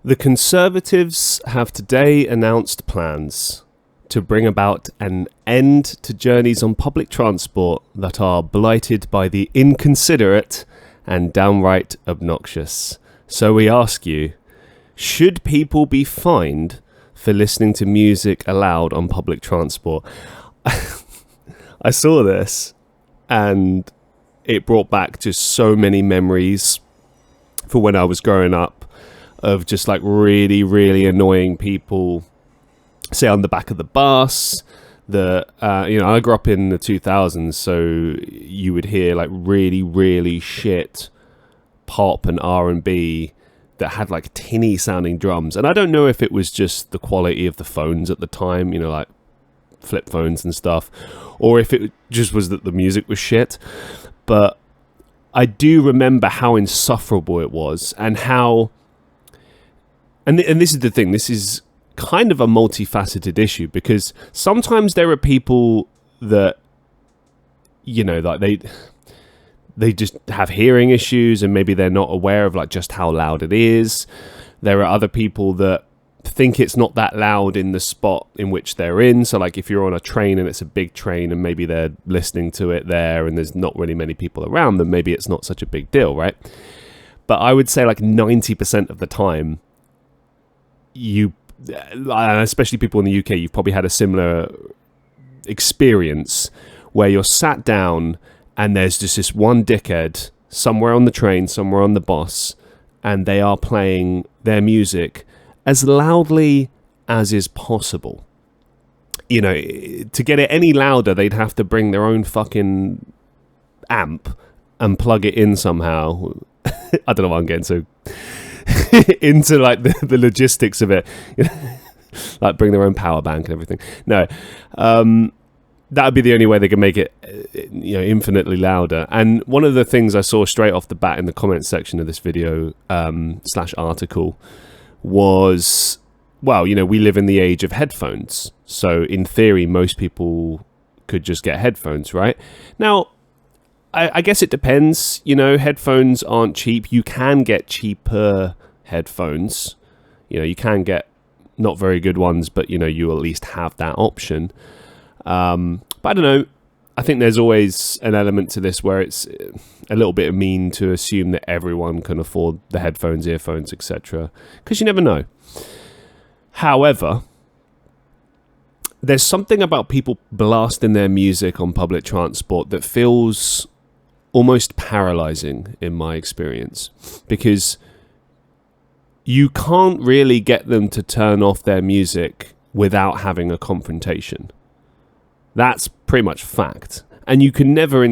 The Conservatives have today announced plans to bring about an end to journeys on public transport that are blighted by the inconsiderate and downright obnoxious. So we ask you, should people be fined for listening to music aloud on public transport? I saw this and it brought back just so many memories for when I was growing up of just like really, really annoying people, say on the back of the bus. I grew up in the 2000s, so you would hear like really, really shit pop and R&B that had like tinny sounding drums. And I don't know if it was just the quality of the phones at the time, like flip phones and stuff, or if it just was that the music was shit. But I do remember how insufferable it was, and how, and this is the thing, this is kind of a multifaceted issue, because sometimes there are people that, like they just have hearing issues and maybe they're not aware of like just how loud it is. There are other people that think it's not that loud in the spot in which they're in. So like if you're on a train and it's a big train and maybe they're listening to it there and there's not really many people around them, maybe it's not such a big deal, right? But I would say like 90% of the time, especially people in the UK, you've probably had a similar experience where you're sat down and there's just this one dickhead somewhere on the train, somewhere on the bus, and they are playing their music as loudly as is possible. To get it any louder, they'd have to bring their own fucking amp and plug it in somehow. I don't know why I'm getting so into like the logistics of it. Like bring their own power bank and everything. No, that would be the only way they can make it, infinitely louder. And one of the things I saw straight off the bat in the comments section of this video / article was, well, we live in the age of headphones. So in theory, most people could just get headphones, right? Now, I guess it depends. Headphones aren't cheap. You can get cheaper headphones. You can get not very good ones, but, you at least have that option. But I don't know. I think there's always an element to this where it's a little bit mean to assume that everyone can afford the headphones, earphones, etc. Because you never know. However, there's something about people blasting their music on public transport that feels almost paralyzing in my experience, because you can't really get them to turn off their music without having a confrontation. That's pretty much fact. And you can never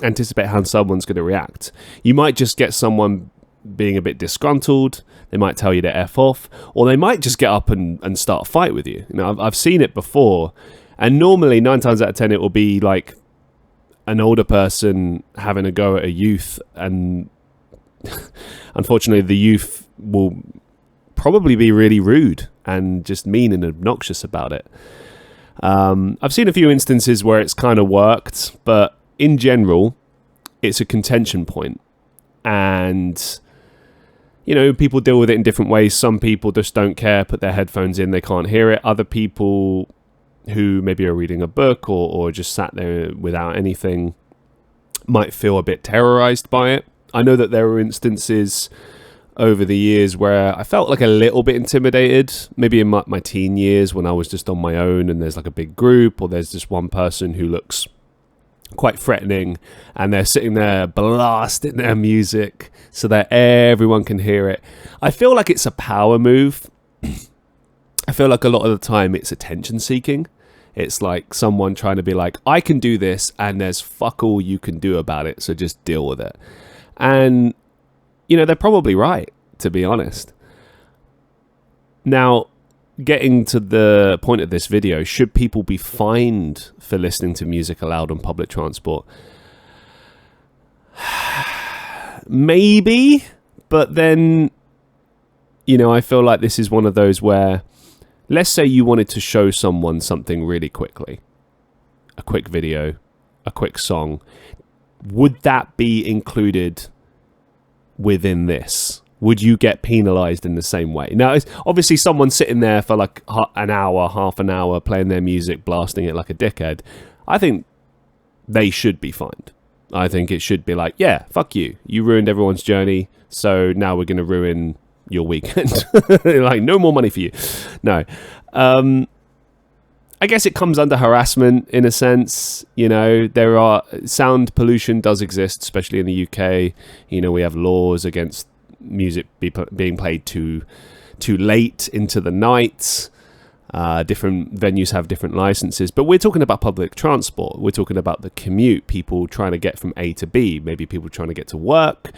anticipate how someone's going to react. You might just get someone being a bit disgruntled. They might tell you to F off, or they might just get up and start a fight with you. I've seen it before. And normally 9 times out of 10, it will be like an older person having a go at a youth. And unfortunately, the youth will probably be really rude and just mean and obnoxious about it. I've seen a few instances where it's kind of worked, but in general, it's a contention point. And, people deal with it in different ways. Some people just don't care, put their headphones in, they can't hear it. Other people who maybe are reading a book or just sat there without anything might feel a bit terrorized by it. I know that there were instances over the years where I felt like a little bit intimidated, maybe in my teen years when I was just on my own and there's like a big group, or there's just one person who looks quite threatening and they're sitting there blasting their music so that everyone can hear it. I feel like it's a power move. I feel like a lot of the time it's attention seeking. It's like someone trying to be like, I can do this and there's fuck all you can do about it, so just deal with it. And they're probably right, to be honest. Now, getting to the point of this video, should people be fined for listening to music aloud on public transport? Maybe, but then, I feel like this is one of those where, let's say you wanted to show someone something really quickly, a quick video, a quick song. Would that be included within this? would you get penalized in the same way? Now, it's obviously someone sitting there for like an hour, half an hour, playing their music, blasting it like a dickhead. I think they should be fined. I think it should be like, yeah, fuck you. You ruined everyone's journey, so now we're going to ruin your weekend. Like, no more money for you. No. I guess it comes under harassment in a sense. You know, there are sound pollution does exist, especially in the UK. You know, we have laws against music being played too late into the night. Different venues have different licenses, but we're talking about public transport. We're talking about the commute, people trying to get from A to B, maybe people trying to get to work,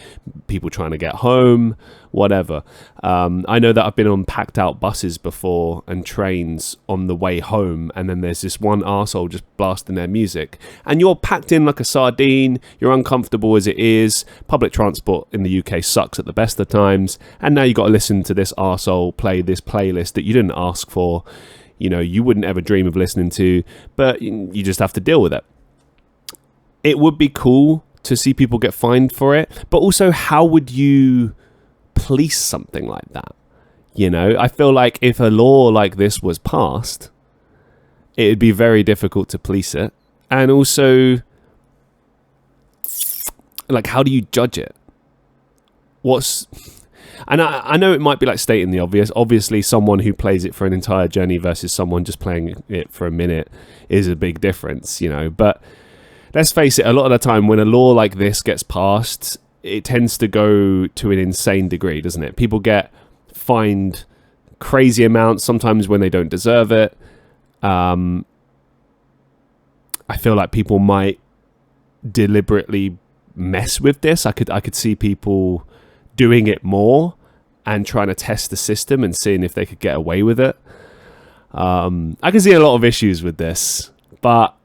people trying to get home, whatever. I know that I've been on packed out buses before and trains on the way home, and then there's this one arsehole just blasting their music, and you're packed in like a sardine, you're uncomfortable as it is. Public transport in the UK sucks at the best of times, and now you got to listen to this arsehole play this playlist that you didn't ask for. You know, you wouldn't ever dream of listening to, but you just have to deal with it. It would be cool to see people get fined for it, but also, how would you police something like that? You know, I feel like if a law like this was passed, it'd be very difficult to police it. And also, like, how do you judge it? And I know it might be like stating the obvious. Obviously, someone who plays it for an entire journey versus someone just playing it for a minute is a big difference, you know. But let's face it, a lot of the time when a law like this gets passed, it tends to go to an insane degree, doesn't it? People get fined crazy amounts, sometimes when they don't deserve it. I feel like people might deliberately mess with this. I could see people doing it more and trying to test the system and seeing if they could get away with it. I can see a lot of issues with this, but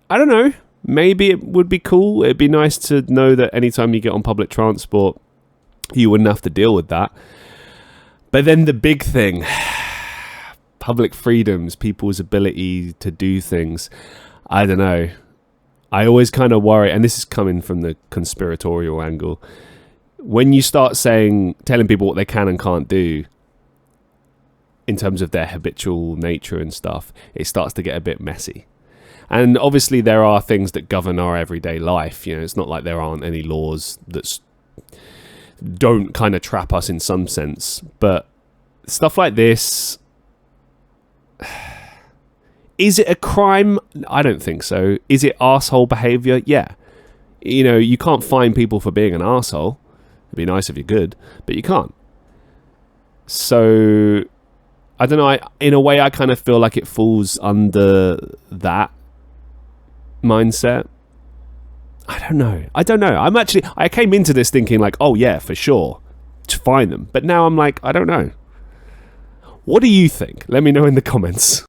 I don't know. Maybe it would be cool. It'd be nice to know that anytime you get on public transport, you wouldn't have to deal with that. But then the big thing, public freedoms, people's ability to do things. I don't know. I always kind of worry, and this is coming from the conspiratorial angle, when you start telling people what they can and can't do in terms of their habitual nature and stuff, it starts to get a bit messy. And obviously there are things that govern our everyday life. You know, it's not like there aren't any laws that don't kind of trap us in some sense. But stuff like this, is it a crime? I don't think so. Is it arsehole behavior? Yeah. You know, you can't fine people for being an arsehole. It'd be nice if you could, but you can't. So, I don't know. In a way, I kind of feel like it falls under that mindset. I don't know. I came into this thinking like, oh yeah, for sure, to fine them. But now I'm like, I don't know. What do you think? Let me know in the comments.